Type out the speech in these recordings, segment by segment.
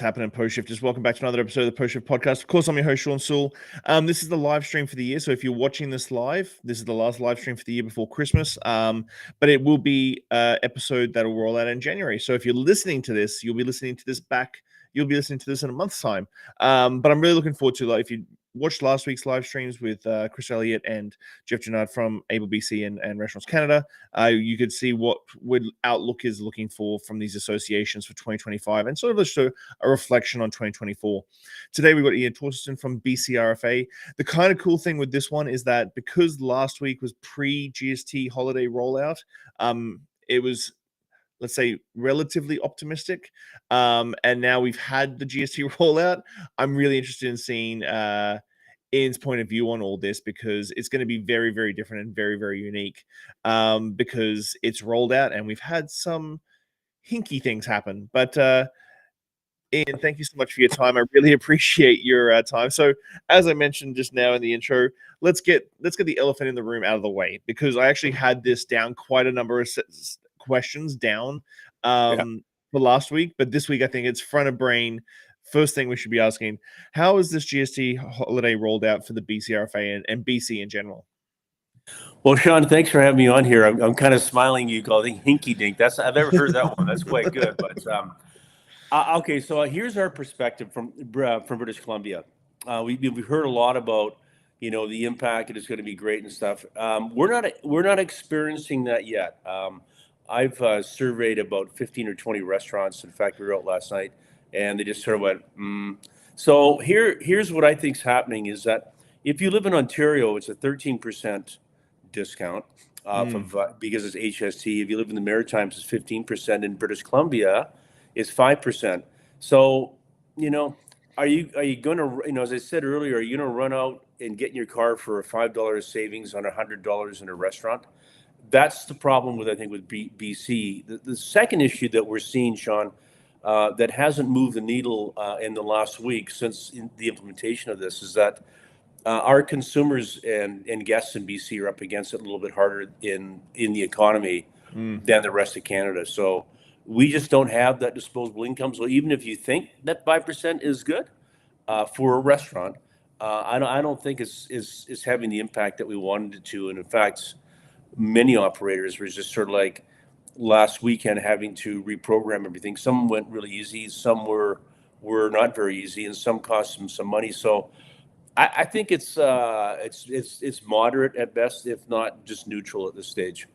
Happening post shifters, welcome back to another episode of the Post Shift Podcast. Of course, I'm your host, Shawn Soole. This is the live stream for the year. So if you're watching this live, this is the last live stream for the year before Christmas. But it will be an episode that will roll out in January. So if you're listening to this, you'll be listening to this in a month's time. But I'm really looking forward to, like, if you watched last week's live streams with Chris Elliott and Jeff Gennard from Able BC and Restaurants Canada, you could see what Outlook is looking for from these associations for 2025 and sort of just a reflection on 2024. Today, we've got Ian Tostenson from BCRFA. The kind of cool thing with this one is that because last week was pre-GST holiday rollout, it was, let's say, relatively optimistic. And now we've had the GST rollout. I'm really interested in seeing Ian's point of view on all this, because it's going to be very, very different and very, very unique, because it's rolled out and we've had some hinky things happen. But Ian, thank you so much for your time. I really appreciate your time. So as I mentioned just now in the intro, let's get the elephant in the room out of the way, because I actually had this down, quite a number of questions down for last week, but this week I think it's front of brain. First thing we should be asking, how is this GST holiday rolled out for the BCRFA and BC in general? Well, Shawn, thanks for having me on here. I'm kind of smiling. You call it hinky dink. I've never heard that one. That's quite good. But okay, so here's our perspective from British Columbia. We've heard a lot about, the impact, and it's going to be great and stuff. We're not experiencing that yet. I've surveyed about 15 or 20 restaurants. In fact, we were out last night, and they just sort of went, So here's what I think is happening is that if you live in Ontario, it's a 13% discount off of because it's HST. If you live in the Maritimes, it's 15%. In British Columbia, it's 5%. So, are you going to, as I said earlier, are you going to run out and get in your car for a $5 savings on $100 in a restaurant? That's the problem with BC. The second issue that we're seeing, Shawn, that hasn't moved the needle in the last week since the implementation of this is that our consumers and guests in BC are up against it a little bit harder in the economy than the rest of Canada. So we just don't have that disposable income. So even if you think that 5% is good for a restaurant, I don't think it's having the impact that we wanted it to. And in fact, many operators were just sort of like last weekend having to reprogram everything. Some went really easy, some were not very easy, and some cost them some money. So I think it's moderate at best, if not just neutral at this stage.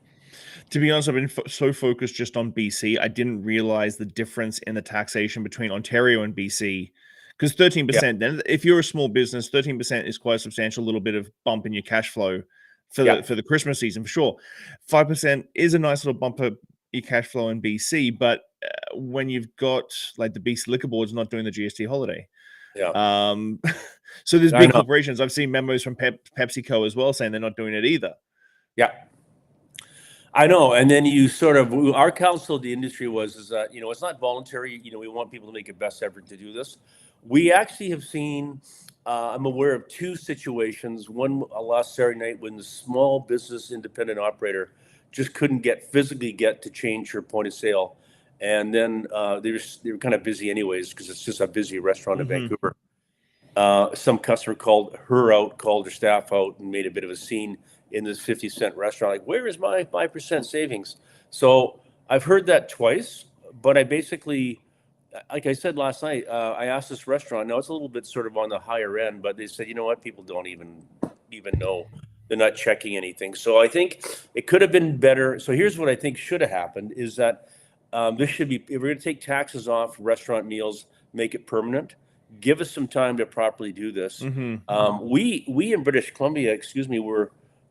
To be honest, I've been so focused just on BC, I didn't realize the difference in the taxation between Ontario and BC. Because 13%, then if you're a small business, 13% is quite a substantial little bit of bump in your cash flow for the Christmas season, for sure. 5% is a nice little bump of your cash flow in BC, but when you've got like the BC Liquor Board's not doing the GST holiday. So there's big corporations. I've seen memos from PepsiCo as well saying they're not doing it either. Yeah, I know. And then our counsel of the industry is that, it's not voluntary. We want people to make a best effort to do this. We actually have seen, I'm aware of two situations. One last Saturday night when the small business independent operator just couldn't physically get to change her point of sale. And then they were kind of busy anyways, because it's just a busy restaurant in Vancouver. Some customer called her staff out, and made a bit of a scene in this 50-cent restaurant. Like, where is my 5% savings? So I've heard that twice, but I basically, like I said last night, I asked this restaurant. Now it's a little bit sort of on the higher end, but they said, you know what, people don't even know. They're not checking anything. So I think it could have been better. So here's what I think should have happened is that this should be, if we're going to take taxes off restaurant meals, make it permanent, give us some time to properly do this. We in British Columbia,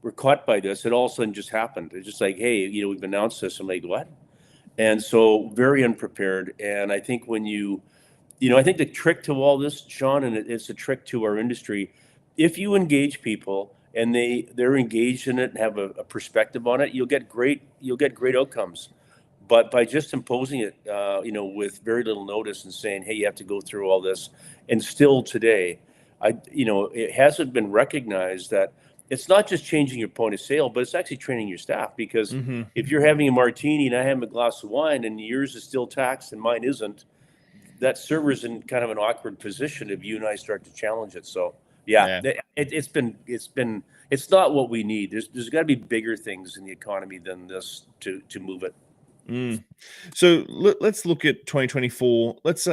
we're caught by this. It all of a sudden just happened. It's just like, hey, we've announced this. I'm like, what? And so very unprepared. And I think when I think the trick to all this, Shawn, and it's a trick to our industry, if you engage people and they're engaged in it and have a perspective on it, you'll get great outcomes. But by just imposing it, with very little notice and saying, hey, you have to go through all this, and still today, it hasn't been recognized that it's not just changing your point of sale, but it's actually training your staff. Because if you're having a martini and I have a glass of wine and yours is still taxed and mine isn't, that server's in kind of an awkward position if you and I start to challenge it. So yeah, it's not what we need. There's got to be bigger things in the economy than this to move it. So let's look at 2024. Let's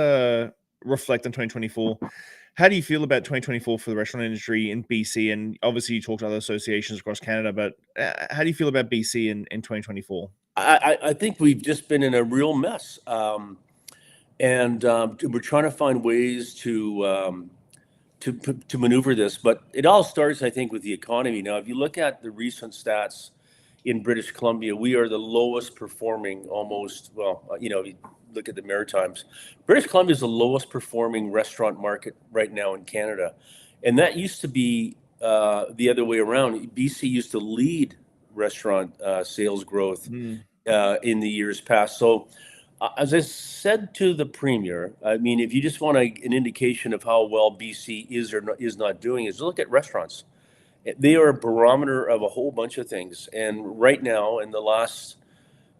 reflect on 2024. How do you feel about 2024 for the restaurant industry in BC? And obviously, you talked to other associations across Canada, but how do you feel about BC in 2024? I think we've just been in a real mess, and we're trying to find ways to maneuver this. But it all starts, I think, with the economy. Now, if you look at the recent stats in British Columbia, we are the lowest performing, almost, well, you look at the Maritimes. British Columbia is the lowest performing restaurant market right now in Canada. And that used to be the other way around. BC used to lead restaurant sales growth in the years past. So as I said to the Premier, I mean, if you just want an indication of how well BC is or is not doing, is look at restaurants. They are a barometer of a whole bunch of things. And right now, in the last,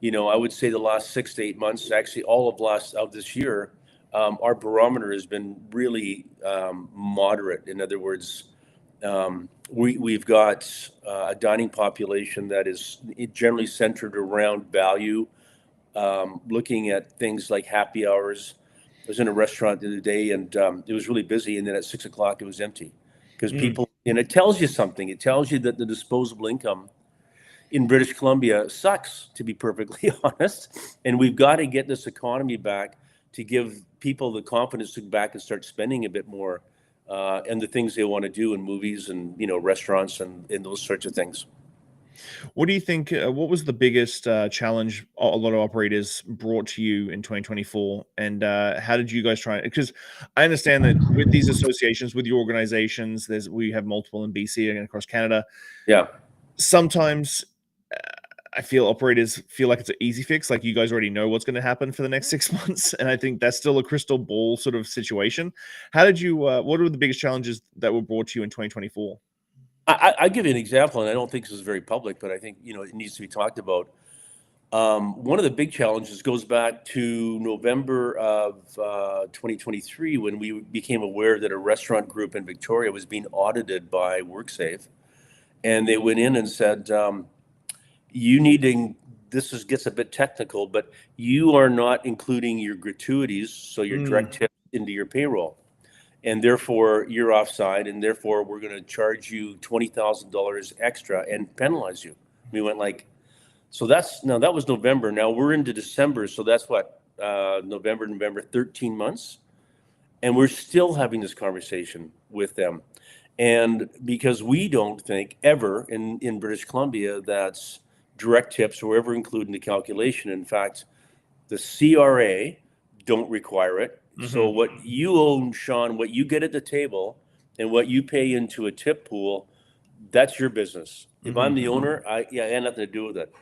I would say the last 6 to 8 months, actually all of this year, our barometer has been really moderate. In other words, we've got a dining population that is generally centered around value, looking at things like happy hours. I was in a restaurant the other day, and it was really busy, and then at 6 o'clock it was empty because people, and it tells you something. It tells you that the disposable income in British Columbia sucks, to be perfectly honest, and we've got to get this economy back to give people the confidence to go back and start spending a bit more and the things they want to do in movies and restaurants and those sorts of things. What do you think? What was the biggest challenge a lot of operators brought to you in 2024, and how did you guys try? Because I understand that with these associations, with your organizations, we have multiple in BC and across Canada. Yeah. Sometimes I feel operators feel like it's an easy fix, like you guys already know what's going to happen for the next 6 months, and I think that's still a crystal ball sort of situation. How did you? What were the biggest challenges that were brought to you in 2024? I give you an example, and I don't think this is very public, but I think it needs to be talked about. One of the big challenges goes back to November of 2023 when we became aware that a restaurant group in Victoria was being audited by WorkSafe, and they went in and said, "You need to." Gets a bit technical, but you are not including your gratuities, so your direct tips into your payroll. And therefore you're offside, and therefore we're going to charge you $20,000 extra and penalize you. We went like, so that was November. Now we're into December. So that's what, November, 13 months. And we're still having this conversation with them. And because we don't think ever in British Columbia that's direct tips or ever included in the calculation. In fact, the CRA don't require it. So what you own, Shawn, what you get at the table and what you pay into a tip pool, that's your business. If I'm the owner, I had nothing to do with it.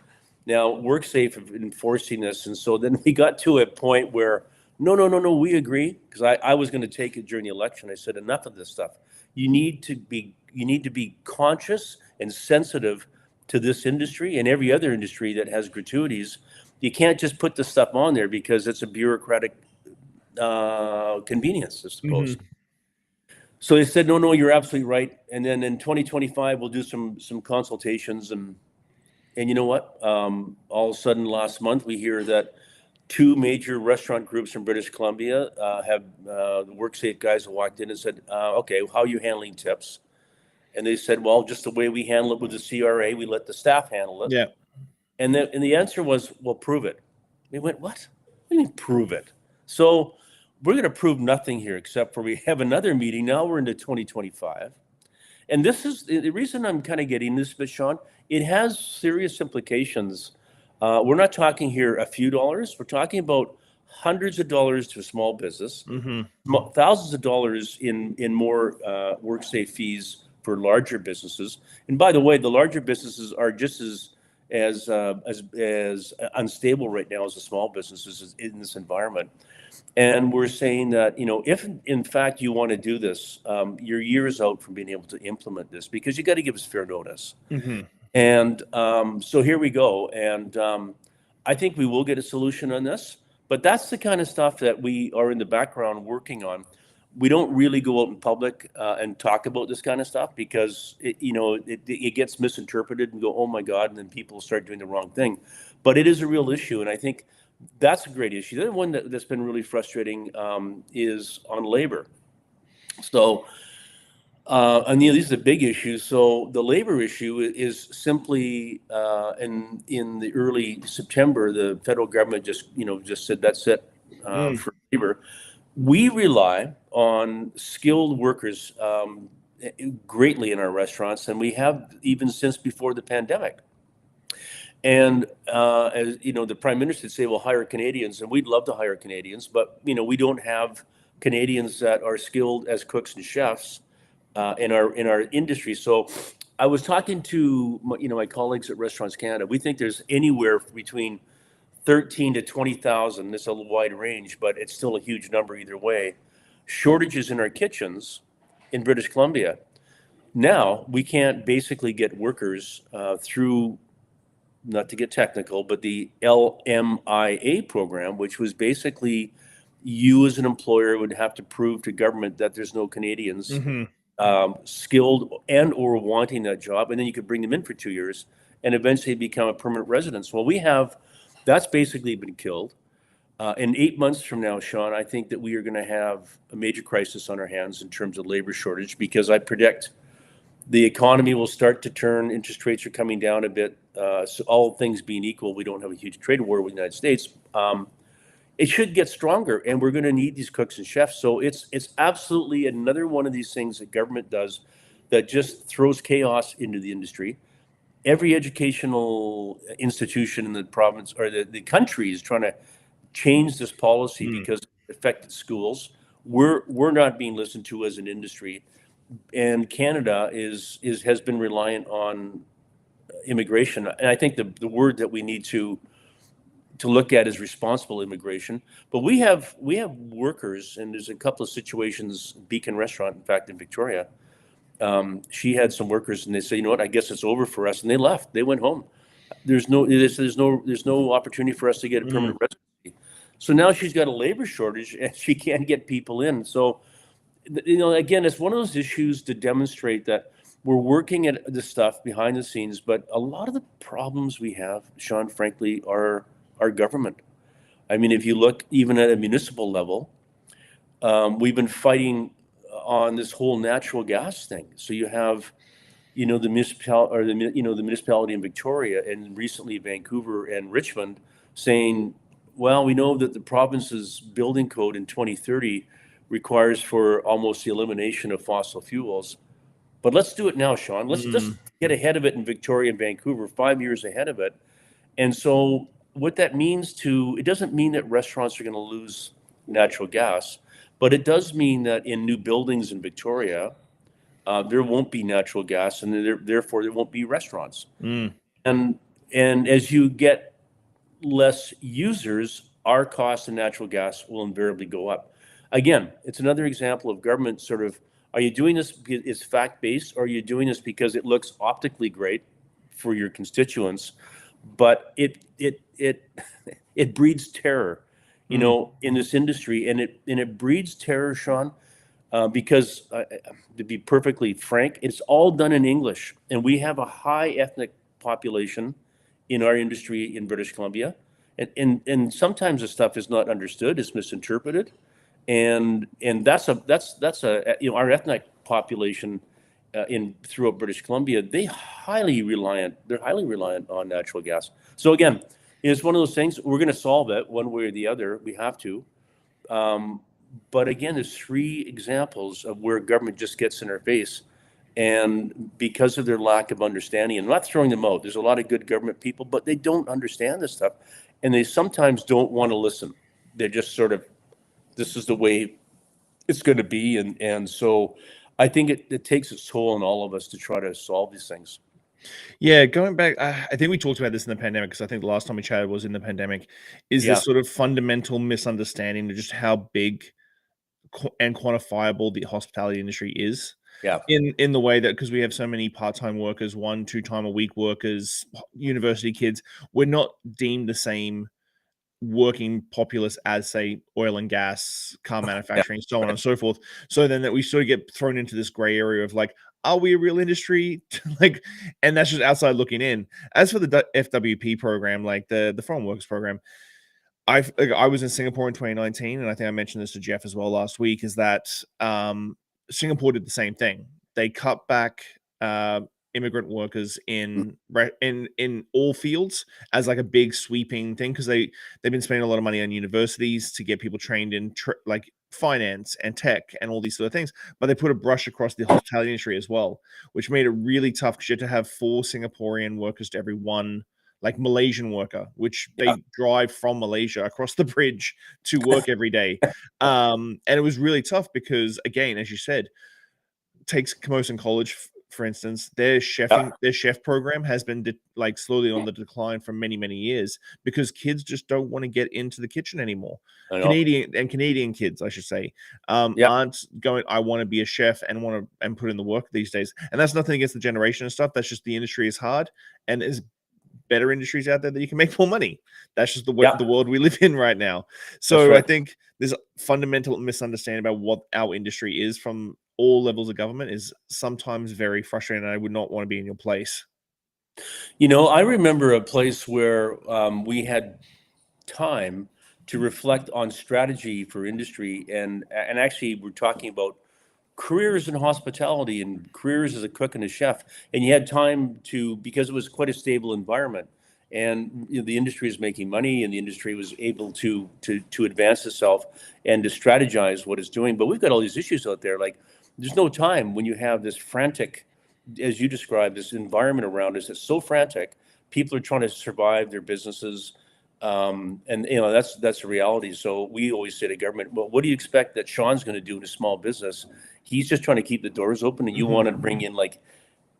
Now, WorkSafe have been enforcing this. And so then we got to a point where, no, we agree. Because I was going to take it during the election. I said, enough of this stuff. You need to be conscious and sensitive to this industry and every other industry that has gratuities. You can't just put this stuff on there because it's a bureaucratic convenience, I suppose. So they said, no, you're absolutely right. And then in 2025, we'll do some consultations. And you know what? All of a sudden last month, we hear that 2 major restaurant groups in British Columbia have the WorkSafe guys have walked in and said, okay, how are you handling tips? And they said, well, just the way we handle it with the CRA, we let the staff handle it. Yeah. And the answer was, well, prove it. We went, what? What do you mean prove it? So we're going to prove nothing here except for we have another meeting. Now we're into 2025. And this is the reason I'm kind of getting this, but Shawn, it has serious implications. We're not talking here a few dollars. We're talking about hundreds of dollars to a small business, thousands of dollars in more WorkSafe fees for larger businesses. And by the way, the larger businesses are just as unstable right now as the small businesses in this environment. And we're saying that, if in fact you want to do this, you're years out from being able to implement this because you got to give us fair notice. And so here we go. And I think we will get a solution on this. But that's the kind of stuff that we are in the background working on. We don't really go out in public and talk about this kind of stuff because it gets misinterpreted and go, oh my God, and then people start doing the wrong thing. But it is a real issue, and I think that's a great issue. The other one that's been really frustrating is on labor. So, and these are the big issues. So the labor issue is simply, in the early September, the federal government just said that's it for labor. We rely on skilled workers greatly in our restaurants, and we have even since before the pandemic. And as you know, the Prime Minister would say, "Well, hire Canadians," and we'd love to hire Canadians, but we don't have Canadians that are skilled as cooks and chefs in our industry. So, I was talking to my colleagues at Restaurants Canada. We think there's anywhere between 13 to 20,000. It's a wide range, but it's still a huge number either way. Shortages in our kitchens in British Columbia. Now we can't basically get workers through, not to get technical, but the LMIA program, which was basically you as an employer would have to prove to government that there's no Canadians skilled and or wanting that job, and then you could bring them in for 2 years and eventually become a permanent resident. Well, that's basically been killed. In 8 months from now, Shawn, I think that we are going to have a major crisis on our hands in terms of labor shortage, because I predict the economy will start to turn. Interest rates are coming down a bit. So all things being equal, we don't have a huge trade war with the United States. It should get stronger, and we're going to need these cooks and chefs. So it's absolutely another one of these things that government does that just throws chaos into the industry. Every educational institution in the province or the country is trying to change this policy because it affected schools. We're not being listened to as an industry, and Canada has been reliant on immigration. And I think the word that we need to look at is responsible immigration. But we have workers, and there's a couple of situations. Beacon Restaurant, in fact, in Victoria. She had some workers, and they said, "You know what? I guess it's over for us," and they left. They went home. There's no opportunity for us to get a permanent residency. So now she's got a labor shortage, and she can't get people in. So, again, it's one of those issues to demonstrate that we're working at this stuff behind the scenes. But a lot of the problems we have, Shawn, frankly, are our government. I mean, if you look even at a municipal level, we've been fighting on this whole natural gas thing. So you have, the municipality in Victoria, and recently Vancouver and Richmond, saying, well, we know that the province's building code in 2030 requires for almost the elimination of fossil fuels. But let's do it now, Shawn. Let's just get ahead of it in Victoria and Vancouver, 5 years ahead of it. And so what that means it doesn't mean that restaurants are going to lose natural gas, but it does mean that in new buildings in Victoria, there won't be natural gas, and therefore there won't be restaurants. And as you get less users, our cost of natural gas will invariably go up. Again, it's another example of government sort of, are you doing this because it's fact-based, or are you doing this because it looks optically great for your constituents? But it breeds terror, in this industry, and it breeds terror, Shawn, because to be perfectly frank, it's all done in English, and we have a high ethnic population in our industry in British Columbia, and sometimes the stuff is not understood, it's misinterpreted, and that's our ethnic population throughout British Columbia, they're highly reliant on natural gas. So again, it's one of those things. We're going to solve it one way or the other. We have to. But again, there's 3 examples of where government just gets in our face, and because of their lack of understanding, and I'm not throwing them out. There's a lot of good government people, but they don't understand this stuff, and they sometimes don't want to listen. They're just sort of, this is the way it's going to be, and so I think it takes its toll on all of us to try to solve these things. Yeah, going back, I think we talked about this in the pandemic, because I think the last time we chatted was in the pandemic, is this sort of fundamental misunderstanding of just how big and quantifiable the hospitality industry is. Yeah. In the way that, because we have so many part-time workers, 1-2 time a week workers, university kids, we're not deemed the same working populace as, say, oil and gas, car manufacturing, so on and so forth. So then that we sort of get thrown into this gray area of like, are we a real industry? Like, and that's just outside looking in. As for the FWP program, like the foreign workers program, I was in Singapore in 2019, and I think I mentioned this to Jeff as well last week, is that Singapore did the same thing. They cut back immigrant workers in all fields as like a big sweeping thing, because they've been spending a lot of money on universities to get people trained in like finance and tech and all these sort of things, but they put a brush across the hospitality industry as well, which made it really tough because you had to have 4 Singaporean workers to every 1 like Malaysian worker, which they drive from Malaysia across the bridge to work every day. And it was really tough because, again, as you said, takes Camosun College, for instance, their chef program has been like slowly on the decline for many, many years because kids just don't want to get into the kitchen anymore. Canadian kids, I should say, aren't going, I want to be a chef and put in the work these days. And that's nothing against the generation and stuff. That's just the industry is hard, and there's better industries out there that you can make more money. That's just the world we live in right now. So I think there's a fundamental misunderstanding about what our industry is from all levels of government is sometimes very frustrating, and I would not want to be in your place. I remember a place where we had time to reflect on strategy for industry, and actually we're talking about careers in hospitality and careers as a cook and a chef, and you had time to, because it was quite a stable environment, and the industry is making money, and the industry was able to advance itself and to strategize what it's doing. But we've got all these issues out there. Like, there's no time when you have this frantic, as you described, this environment around us that's so frantic. People are trying to survive their businesses, and that's the reality. So we always say to government, well, what do you expect that Shawn's going to do in a small business? He's just trying to keep the doors open, and you want to bring in like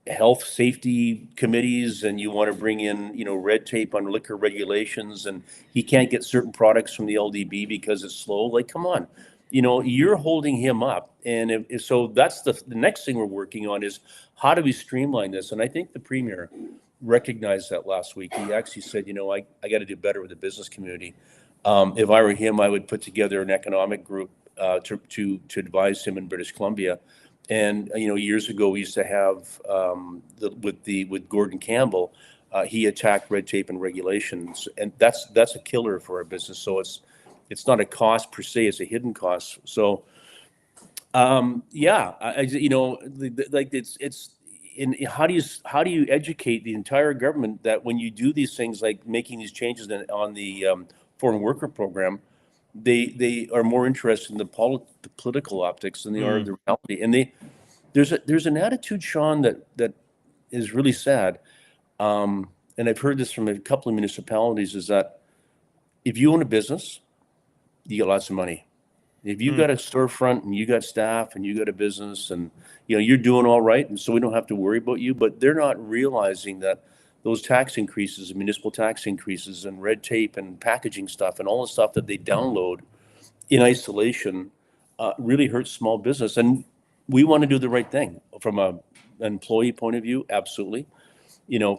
health safety committees, and you want to bring in red tape on liquor regulations, and he can't get certain products from the LDB because it's slow. Like, come on, you're holding him up. And so that's the next thing we're working on is how do we streamline this? And I think the Premier recognized that last week. He actually said, I got to do better with the business community. If I were him, I would put together an economic group to advise him in British Columbia. And years ago we used to have with Gordon Campbell, he attacked red tape and regulations, and that's a killer for our business. So it's not a cost per se; it's a hidden cost. So it's in how do you educate the entire government that when you do these things like making these changes on the foreign worker program, they are more interested in the political optics than they are the reality. And there's an attitude, Shawn, that is really sad. And I've heard this from a couple of municipalities, is that if you own a business, you get lots of money. If you got a storefront and you got staff and you got a business and you're doing all right, and so we don't have to worry about you, but they're not realizing that those tax increases, municipal tax increases, and red tape and packaging stuff and all the stuff that they download in isolation really hurts small business. And we want to do the right thing from an employee point of view, absolutely.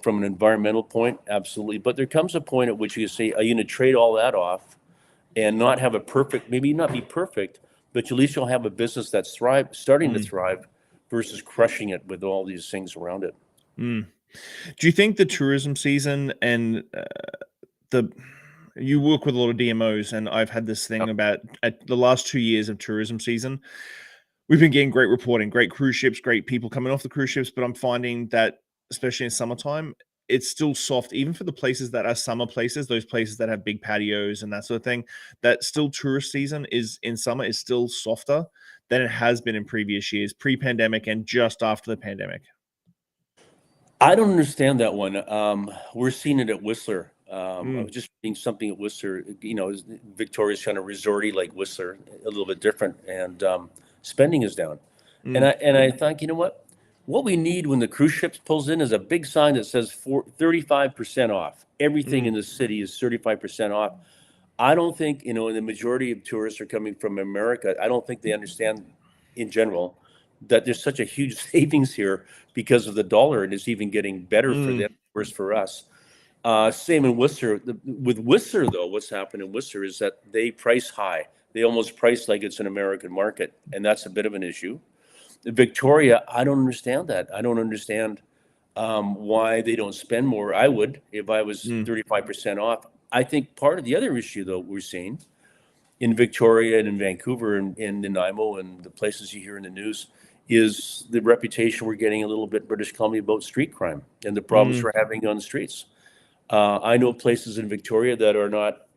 From an environmental point, absolutely. But there comes a point at which you say, are you going to trade all that off and not have a perfect, maybe not be perfect, but at least you'll have a business that's starting to thrive versus crushing it with all these things around it. Do you think the tourism season and you work with a lot of DMOs, and I've had this thing about at the last 2 years of tourism season, we've been getting great reporting, great cruise ships, great people coming off the cruise ships, but I'm finding that especially in summertime, it's still soft, even for the places that are summer places, those places that have big patios and that sort of thing, that still tourist season is in summer is still softer than it has been in previous years, pre-pandemic and just after the pandemic. I don't understand that one. We're seeing it at Whistler. I was just reading something at Whistler, Victoria's kind of resorty like Whistler, a little bit different, and spending is down. And I thought, what we need when the cruise ship pulls in is a big sign that says 35% off. Everything in the city is 35% off. I don't think, the majority of tourists are coming from America. I don't think they understand in general that there's such a huge savings here because of the dollar, and it's even getting better for them, worse for us. Same in Worcester. With Worcester, though, what's happened in Worcester is that they price high. They almost price like it's an American market, and that's a bit of an issue. Victoria, I don't understand that. I don't understand why they don't spend more. I would if I was 35% off. I think part of the other issue, though, we're seeing in Victoria and in Vancouver and Nanaimo and the places you hear in the news is the reputation we're getting a little bit British Columbia about street crime and the problems we're having on the streets. I know places in Victoria that are not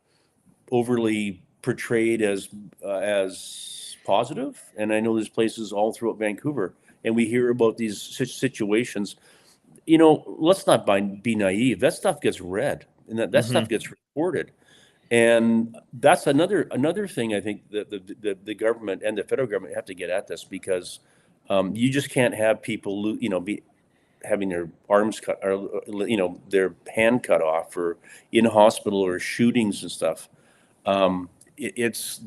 overly portrayed as positive, and I know there's places all throughout Vancouver, and we hear about these situations. Let's not be naive. That stuff gets read, and that stuff gets reported, and that's another thing I think that the government and the federal government have to get at this, because you just can't have people be having their arms cut or their hand cut off or in hospital or shootings and stuff.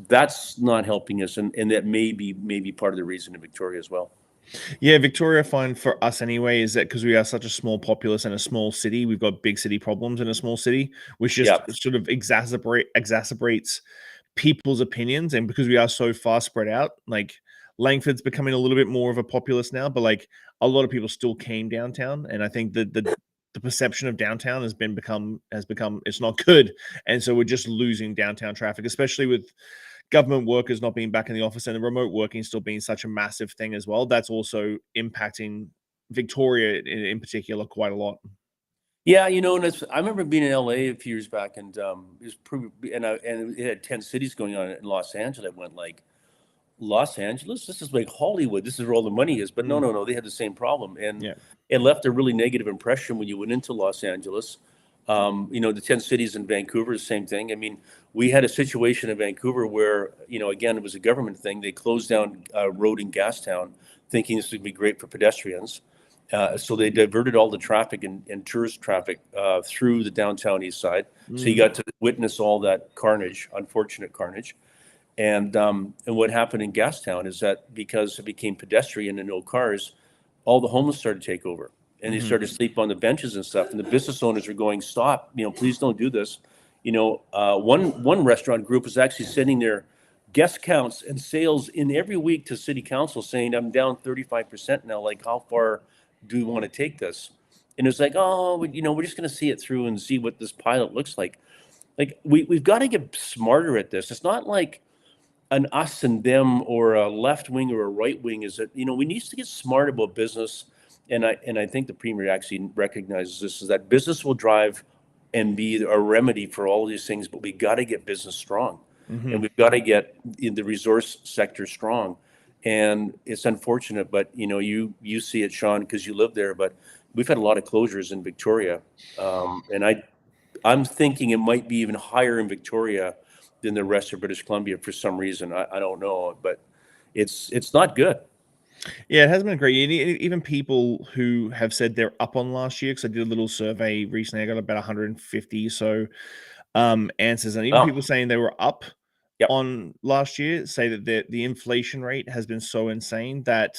That's not helping us, and that may be part of the reason in Victoria as well. Yeah, Victoria, I find for us anyway, is that because we are such a small populace and a small city, we've got big city problems in a small city, which just sort of exacerbates people's opinions. And because we are so far spread out, like Langford's becoming a little bit more of a populace now, but like a lot of people still came downtown, and I think that the perception of downtown has become it's not good, and so we're just losing downtown traffic, especially with government workers not being back in the office and the remote working still being such a massive thing as well. That's also impacting Victoria in particular quite a lot. Yeah, and I remember being in LA a few years back, and it was and it had 10 cities going on in Los Angeles. I went like, Los Angeles, this is like Hollywood. This is where all the money is. But no, they had the same problem, and it left a really negative impression when you went into Los Angeles. The 10 cities in Vancouver, the same thing. I mean, we had a situation in Vancouver where, again, it was a government thing. They closed down a road in Gastown, thinking this would be great for pedestrians. So they diverted all the traffic and tourist traffic through the downtown east side. So you got to witness all that carnage, unfortunate carnage. And what happened in Gastown is that because it became pedestrian and no cars, all the homeless started to take over. And they started to sleep on the benches and stuff. And the business owners were going, stop, please don't do this. One restaurant group was actually sending their guest counts and sales in every week to city council saying, I'm down 35% now. Like, how far do we want to take this? And it's like, oh, we're just going to see it through and see what this pilot looks like. Like, we've got to get smarter at this. It's not like an us and them or a left wing or a right wing. Is that, we need to get smart about business. And I think the premier actually recognizes this, is that business will drive and be a remedy for all of these things, but we got to get business strong, and we've got to get in the resource sector strong. And it's unfortunate, but you see it, Shawn, because you live there. But we've had a lot of closures in Victoria, and I'm thinking it might be even higher in Victoria than the rest of British Columbia for some reason. I don't know, but it's not good. Yeah, it has been great. Even people who have said they're up on last year, because I did a little survey recently, I got about 150 so answers, and even people saying they were up on last year say that the inflation rate has been so insane that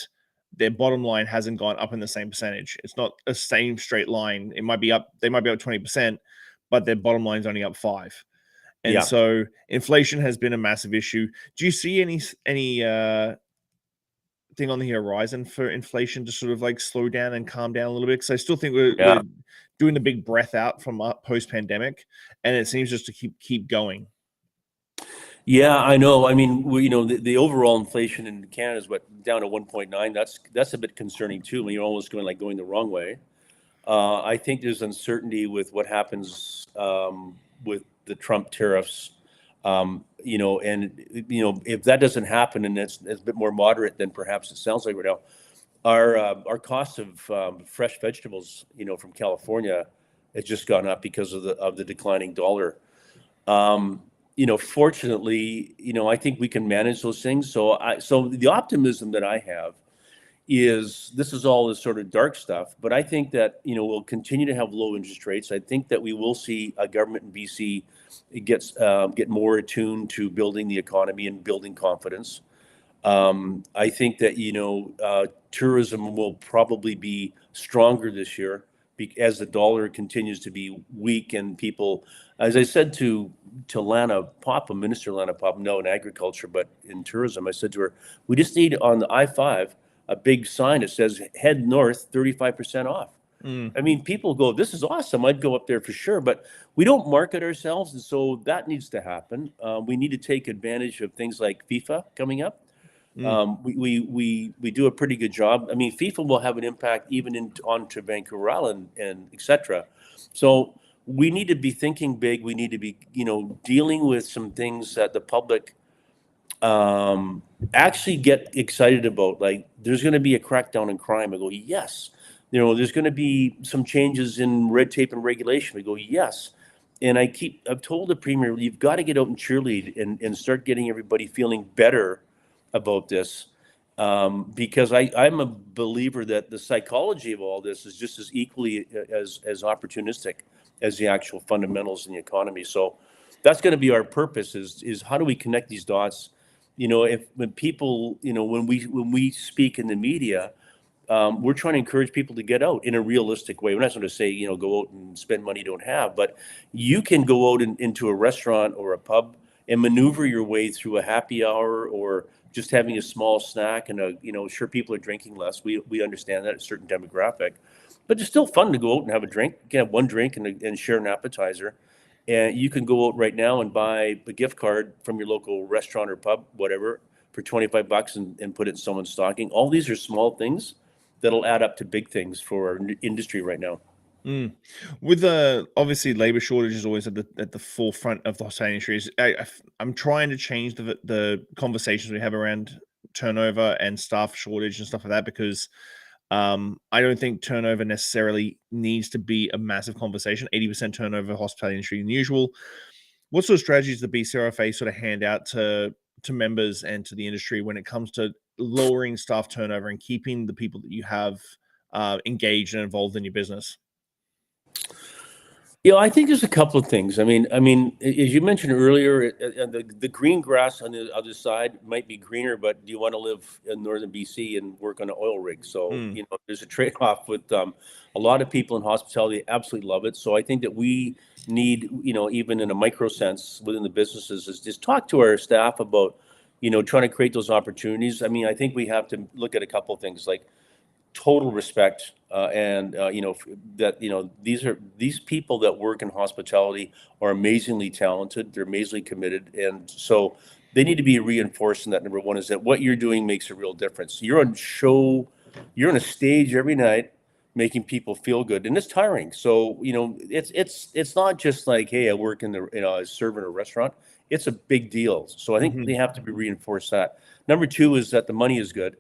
their bottom line hasn't gone up in the same percentage. It's not a same straight line. It might be up, they might be up 20%, but their bottom line's only up 5%. And so inflation has been a massive issue. Do you see any thing on the horizon for inflation to sort of like slow down and calm down a little bit? Because I still think we're doing the big breath out from post-pandemic, and it seems just to keep going. Yeah, I know. I mean, the overall inflation in Canada is down to 1.9. That's a bit concerning too. When you're almost going the wrong way. I think there's uncertainty with what happens with the Trump tariffs. And if that doesn't happen and it's a bit more moderate than perhaps it sounds like right now, our cost of fresh vegetables, from California, has just gone up because of the declining dollar. Fortunately, I think we can manage those things. So the optimism that I have is, this is all this sort of dark stuff, but I think that, we'll continue to have low interest rates. I think that we will see a government in BC get more attuned to building the economy and building confidence. I think that, tourism will probably be stronger this year as the dollar continues to be weak and people, as I said to Lana Popham, Minister Lana Popham, no in agriculture, but in tourism, I said to her, we just need on the I-5 a big sign that says head north, 35% off. I mean, people go, this is awesome. I'd go up there for sure, but we don't market ourselves. And so that needs to happen. We need to take advantage of things like FIFA coming up. We do a pretty good job. I mean, FIFA will have an impact even onto Vancouver Island and et cetera. So we need to be thinking big. We need to be, dealing with some things that the public actually get excited about. Like there's going to be a crackdown in crime. I go, yes. There's going to be some changes in red tape and regulation. We go, yes. And I've told the Premier, you've got to get out and cheerlead and start getting everybody feeling better about this. Because I'm a believer that the psychology of all this is just as equally as opportunistic as the actual fundamentals in the economy. So that's going to be our purpose is how do we connect these dots? When people, when we speak in the media, we're trying to encourage people to get out in a realistic way. We're not going to say, go out and spend money you don't have, but you can go out into a restaurant or a pub and maneuver your way through a happy hour or just having a small snack. And, sure, people are drinking less. We understand that, a certain demographic, but it's still fun to go out and have a drink. You can have one drink and share an appetizer. And you can go out right now and buy a gift card from your local restaurant or pub, whatever, for $25 and put it in someone's stocking. All these are small things that'll add up to big things for our industry right now. With obviously labor shortage is always at the forefront of the hospitality industry. I'm trying to change the conversations we have around turnover and staff shortage and stuff like that because I don't think turnover necessarily needs to be a massive conversation. 80% turnover hospitality industry than usual. What sort of strategies does the BCRFA sort of hand out to members and to the industry when it comes to lowering staff turnover and keeping the people that you have engaged and involved in your business? I think there's a couple of things. I mean, as you mentioned earlier, the green grass on the other side might be greener, but do you want to live in northern BC and work on an oil rig? So, there's a trade-off with a lot of people in hospitality absolutely love it. So I think that we need, even in a micro sense within the businesses, is just talk to our staff about, trying to create those opportunities. I mean, I think we have to look at a couple of things like total respect these people that work in hospitality are amazingly talented. They're amazingly committed, and so they need to be reinforced. And that number one is that what you're doing makes a real difference. You're on a stage every night, making people feel good, and it's tiring. So it's not just like, hey, I work I serve in a restaurant. It's a big deal. So I think they have to be reinforced. That number two is that the money is good.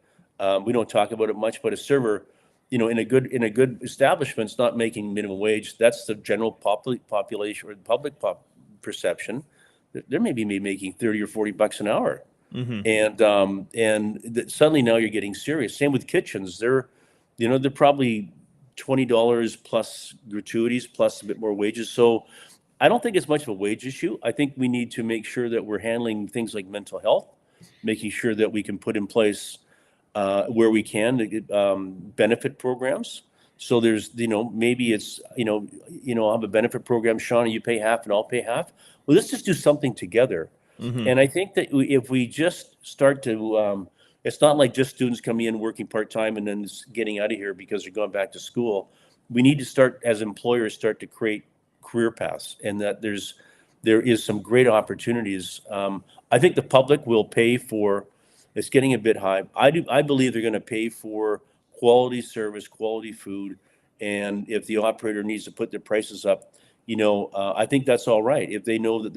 We don't talk about it much, but a server, in a good establishment, it's not making minimum wage. That's the general population or public perception. They're maybe making $30 or $40 an hour, and suddenly now you're getting serious. Same with kitchens. They're probably $20 plus gratuities plus a bit more wages. So I don't think it's much of a wage issue. I think we need to make sure that we're handling things like mental health, making sure that we can put in place where we can to get benefit programs. So there's, maybe it's, I'll have a benefit program, Shawn, and you pay half and I'll pay half. Well, let's just do something together. And I think that if we just start to, it's not like just students coming in working part-time and then getting out of here because they're going back to school. We need to start, as employers, start to create career paths, and that there is some great opportunities. I think the public will pay for. It's getting a bit high. I believe they're going to pay for quality service, quality food, and if the operator needs to put their prices up, I think that's all right. If they know that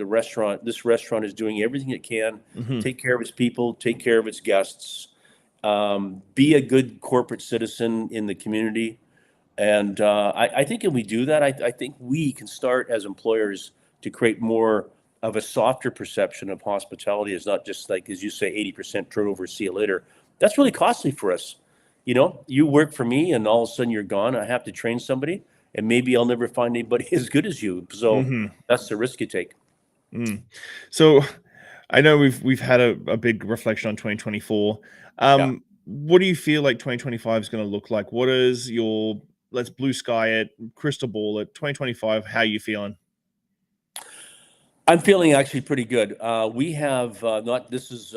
this restaurant is doing everything it can, take care of its people, take care of its guests, be a good corporate citizen in the community, and I think if we do that, I think we can start as employers to create more of a softer perception of hospitality. Is not just like, as you say, 80% turnover, see you later. That's really costly for us. You work for me and all of a sudden you're gone. I have to train somebody and maybe I'll never find anybody as good as you. So that's the risk you take. So I know we've had a big reflection on 2024. What do you feel like 2025 is going to look like? What is your let's blue sky it, crystal ball it, 2025, how are you feeling? I'm feeling actually pretty good. We have this is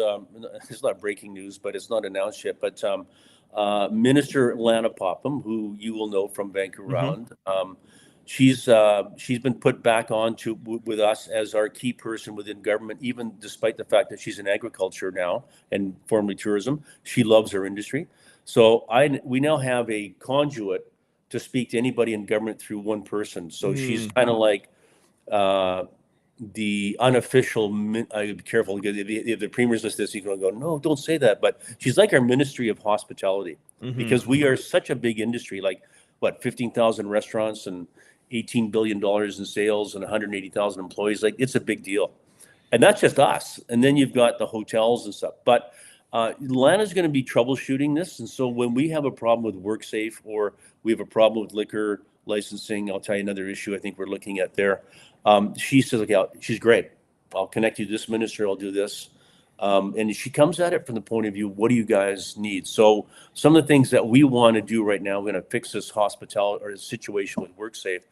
not breaking news, but it's not announced yet. But Minister Lana Popham, who you will know from Vancouver Island, she's been put back on with us as our key person within government, even despite the fact that she's in agriculture now and formerly tourism. She loves our industry. So we now have a conduit to speak to anybody in government through one person. So she's kind of like the unofficial, be careful, if the premier's list this, you can go, no, don't say that. But she's like our Ministry of Hospitality, because we are such a big industry, like 15,000 restaurants and $18 billion in sales and 180,000 employees. Like, it's a big deal. And that's just us. And then you've got the hotels and stuff. But Lana's going to be troubleshooting this. And so when we have a problem with WorkSafe, or we have a problem with liquor licensing, I'll tell you another issue I think we're looking at there. She says, okay, she's great. I'll connect you to this minister. I'll do this. And she comes at it from the point of view, what do you guys need? So some of the things that we want to do right now, we're going to fix this hospitality or situation with WorkSafe.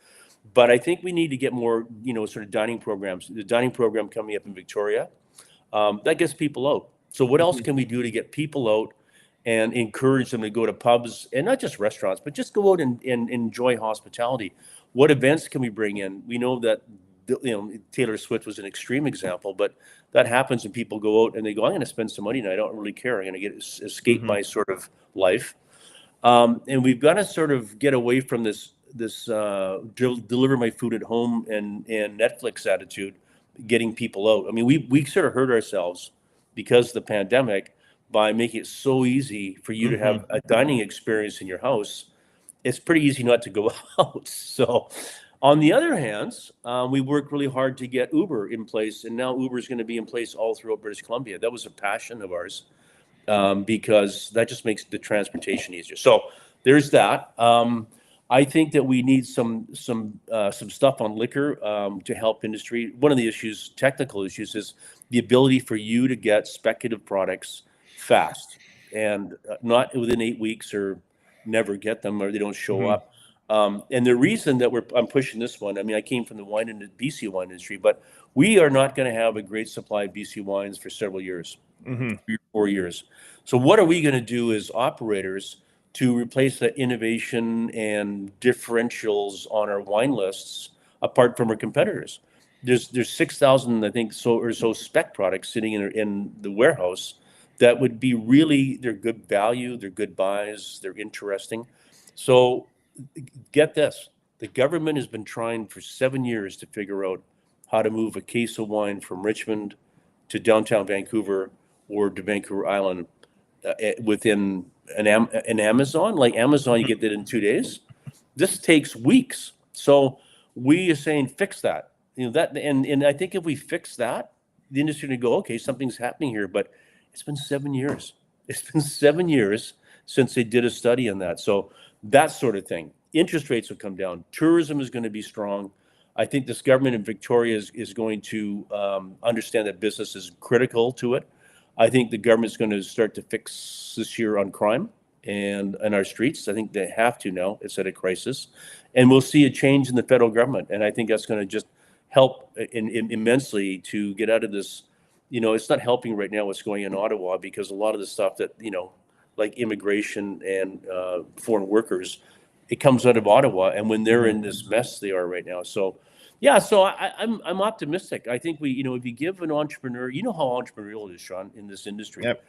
But I think we need to get more, sort of dining programs. The dining program coming up in Victoria, that gets people out. So what else can we do to get people out and encourage them to go to pubs, and not just restaurants, but just go out and enjoy hospitality? What events can we bring in? We know that, Taylor Swift was an extreme example, but that happens when people go out and they go, I'm going to spend some money and I don't really care. I'm going to escape my sort of life. And we've got to sort of get away from this deliver my food at home and Netflix attitude, getting people out. I mean, we sort of hurt ourselves because of the pandemic by making it so easy for you to have a dining experience in your house. It's pretty easy not to go out. So on the other hand, we worked really hard to get Uber in place, and now Uber is going to be in place all throughout British Columbia. That was a passion of ours, because that just makes the transportation easier. So there's that. I think that we need some stuff on liquor to help industry. One of the issues, technical issues, is the ability for you to get speculative products fast and not within 8 weeks, or never get them, or they don't show up. And the reason that I'm pushing this one, I mean, I came from the BC wine industry, but we are not going to have a great supply of BC wines for several years, 3 or 4 years. So what are we going to do as operators to replace the innovation and differentials on our wine lists apart from our competitors? There's 6,000, I think, so spec products sitting in the warehouse that would be really, they're good value, they're good buys, they're interesting. So get this, the government has been trying for 7 years to figure out how to move a case of wine from Richmond to downtown Vancouver or to Vancouver Island within an Amazon. Like Amazon, you get that in 2 days. This takes weeks. So we are saying, fix that. That, and I think if we fix that, the industry will go, okay, something's happening here. But it's been 7 years. It's been 7 years since they did a study on that. So that sort of thing. Interest rates will come down. Tourism is going to be strong. I think this government in Victoria is going to understand that business is critical to it. I think the government's going to start to fix this year on crime and our streets. I think they have to now. It's at a crisis. And we'll see a change in the federal government. And I think that's going to just help immensely to get out of this. It's not helping right now what's going in Ottawa, because a lot of the stuff that, like immigration and foreign workers, it comes out of Ottawa. And when they're in this mess they are right now. So, yeah, so I'm optimistic. I think if you give an entrepreneur, how entrepreneurial it is, Shawn, in this industry. Yep.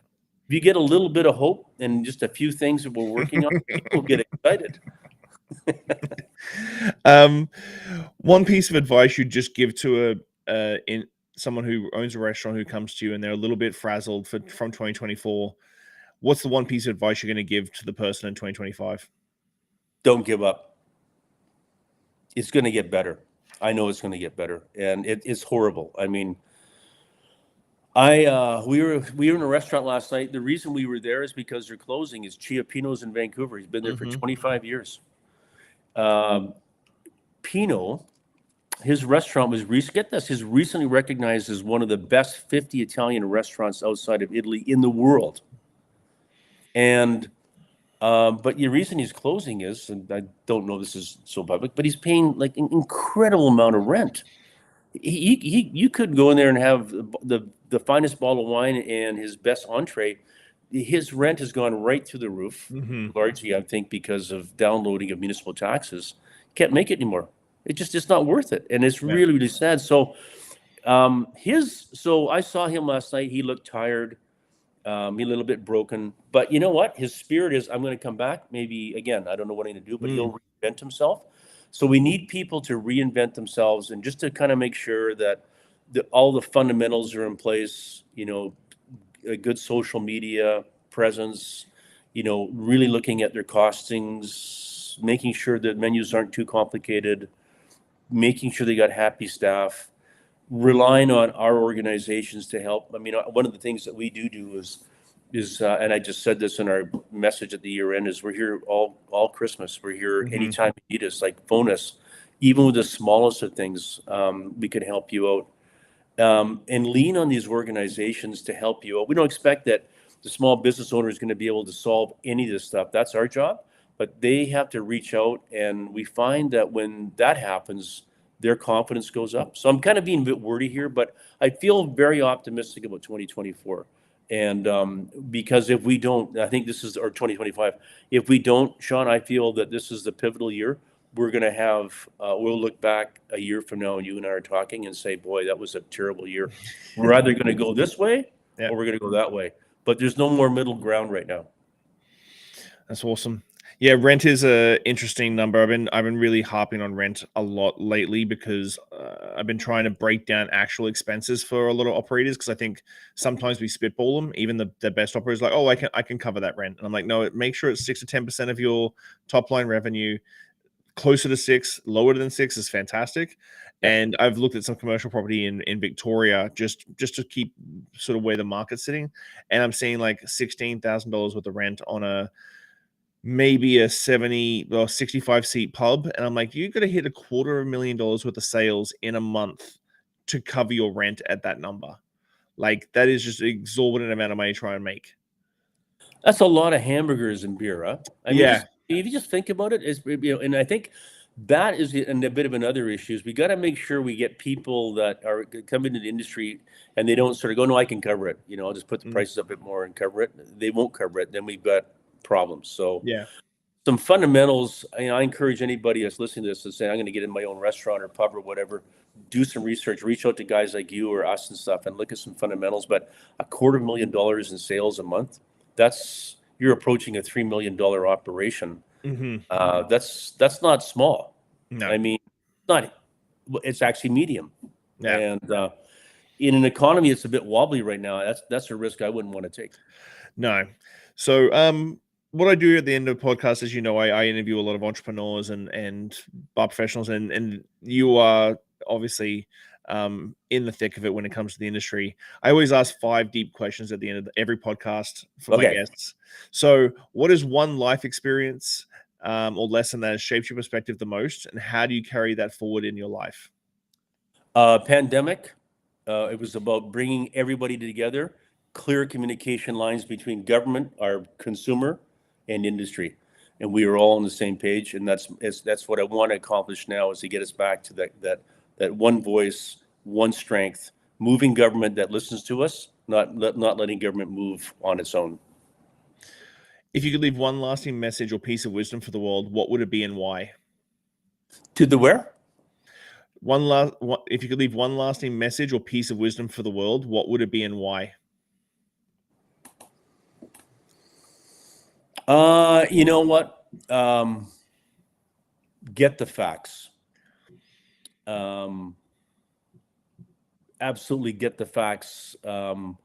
If you get a little bit of hope and just a few things that we're working on, people get excited. One piece of advice you'd just give to someone who owns a restaurant who comes to you and they're a little bit frazzled from 2024, what's the one piece of advice you're going to give to the person in 2025? Don't give up. It's going to get better. I know it's going to get better, and it's horrible. I mean, we were in a restaurant last night. The reason we were there is because they're closing. Is Chiapino's in Vancouver. He's been there for 25 years. Pino, his restaurant was recently recognized as one of the best 50 Italian restaurants outside of Italy in the world. And But the reason he's closing is, and I don't know this is so public, but he's paying like an incredible amount of rent. You could go in there and have the finest bottle of wine and his best entree. His rent has gone right through the roof, largely, I think, because of downloading of municipal taxes. Can't make it anymore. It's not worth it, and it's really, really sad. So, so I saw him last night. He looked tired. He a little bit broken, but you know what? His spirit is, I'm going to come back. Maybe again, I don't know what I'm going to do, but he'll reinvent himself. So we need people to reinvent themselves, and just to kind of make sure that all the fundamentals are in place. A good social media presence. Really looking at their costings, making sure that menus aren't too complicated, making sure they got happy staff, relying on our organizations to help. I mean, one of the things that we do is and I just said this in our message at the year end, is we're here all Christmas. We're here anytime you need us, like phone us, even with the smallest of things. We can help you out, and lean on these organizations to help you out. We don't expect that the small business owner is going to be able to solve any of this stuff. That's our job, but they have to reach out, and we find that when that happens, their confidence goes up. So I'm kind of being a bit wordy here, but I feel very optimistic about 2024. And because if we don't, I think this is our 2025. If we don't, Shawn, I feel that this is the pivotal year. We're going to have, we'll look back a year from now and you and I are talking and say, boy, that was a terrible year. We're either going to go this way or we're going to go that way. But there's no more middle ground right now. That's awesome. Yeah, rent is a interesting number. I've been really harping on rent a lot lately because I've been trying to break down actual expenses for a lot of operators, because I think sometimes we spitball them. Even the best operators like, oh, I can cover that rent, and I'm like, no, make sure it's 6 to 10% of your top line revenue. Closer to 6, lower than 6 is fantastic. And I've looked at some commercial property in Victoria just to keep sort of where the market's sitting, and I'm seeing like $16,000 worth of rent on maybe a 70 or 65 seat pub, and I'm like, you got to hit $250,000 worth of sales in a month to cover your rent at that number. Like, that is just an exorbitant amount of money to try and make. That's a lot of hamburgers and beer, huh? I mean, if you just think about it, and I think that is a bit of another issue. Is we got to make sure we get people that are coming into the industry and they don't sort of go, no, I can cover it. I'll just put the prices up a bit more and cover it. They won't cover it. Then we've got problems. So some fundamentals. I encourage anybody that's listening to this to say, I'm going to get in my own restaurant or pub or whatever. Do some research. Reach out to guys like you or us and stuff, and look at some fundamentals. But $250,000 in sales a month. You're approaching a $3 million operation. That's not small. No. I mean, it's actually medium. And in an economy that's a bit wobbly right now, that's a risk I wouldn't want to take. No. So what I do at the end of the podcast, as you know, I interview a lot of entrepreneurs and bar professionals, and you are obviously in the thick of it when it comes to the industry. I always ask 5 deep questions at the end of every podcast for my guests. So what is one life experience or lesson that has shaped your perspective the most, and how do you carry that forward in your life? Pandemic. It was about bringing everybody together, clear communication lines between government, our consumer, and industry. And we are all on the same page. And that's what I want to accomplish now, is to get us back to that one voice, one strength, moving government that listens to us, not letting government move on its own. If you could leave one lasting message or piece of wisdom for the world, what would it be and why? To the where? If you could leave one lasting message or piece of wisdom for the world, what would it be and why? You know what? Get the facts. Absolutely get the facts, and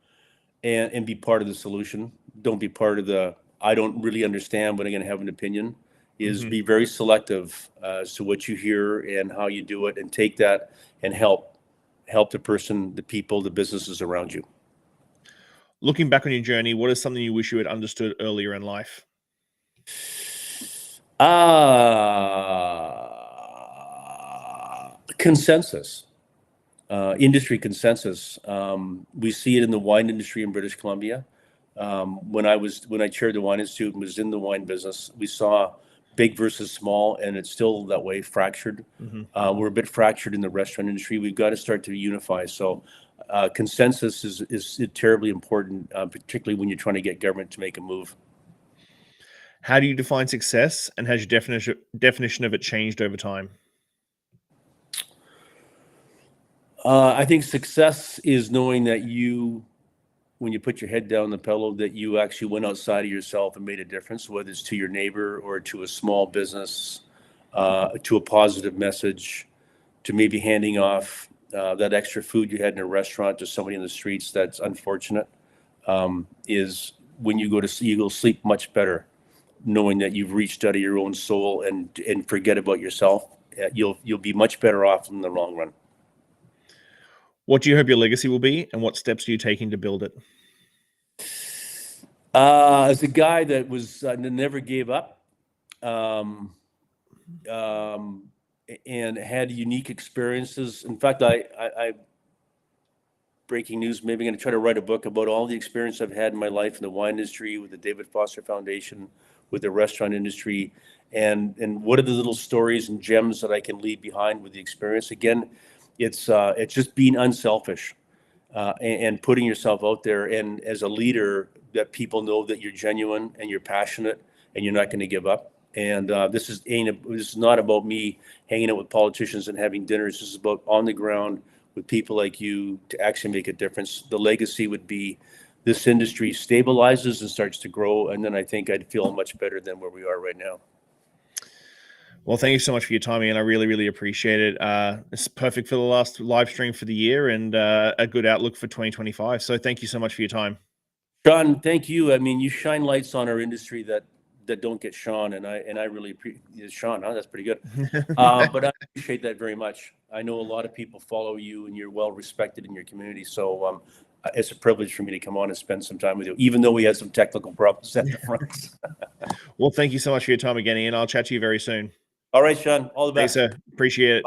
be part of the solution. Don't be part of the, I don't really understand, but I'm going to have an opinion. Be very selective as to what you hear and how you do it, and take that and help the person, the people, the businesses around you. Looking back on your journey, what is something you wish you had understood earlier in life? Consensus. Industry consensus. We see it in the wine industry in British Columbia. when I chaired the Wine Institute and was in the wine business, we saw big versus small, and it's still that way, fractured. We're a bit fractured in the restaurant industry. We've got to start to unify. So consensus is terribly important, particularly when you're trying to get government to make a move. How do you define success, and has your definition of it changed over time? I think success is knowing that when you put your head down the pillow, that you actually went outside of yourself and made a difference, whether it's to your neighbor or to a small business, to a positive message, to maybe handing off that extra food you had in a restaurant to somebody in the streets that's unfortunate, is when you go sleep much better, knowing that you've reached out of your own soul and forget about yourself. You'll be much better off in the long run. What do you hope your legacy will be, and what steps are you taking to build it? As a guy that never gave up, and had unique experiences. In fact, I breaking news, maybe I'm going to try to write a book about all the experience I've had in my life in the wine industry, with the David Foster Foundation, with the restaurant industry, and what are the little stories and gems that I can leave behind with the experience. Again, it's just being unselfish and putting yourself out there, and as a leader, that people know that you're genuine and you're passionate and you're not going to give up. And this is not about me hanging out with politicians and having dinners. This is about on the ground with people like you to actually make a difference. The legacy would be this industry stabilizes and starts to grow, and then I think I'd feel much better than where we are right now. Well, thank you so much for your time, Ian. I really, really appreciate it. It's perfect for the last live stream for the year, and a good outlook for 2025. So thank you so much for your time. Shawn, thank you. I mean, you shine lights on our industry that don't get Shawn, and I really appreciate Shawn. Huh? That's pretty good. But I appreciate that very much. I know a lot of people follow you, and you're well respected in your community. So it's a privilege for me to come on and spend some time with you, even though we had some technical problems at the front. Well, thank you so much for your time again, Ian. I'll chat to you very soon. All right, Shawn. All the best. Thanks, sir. Appreciate it.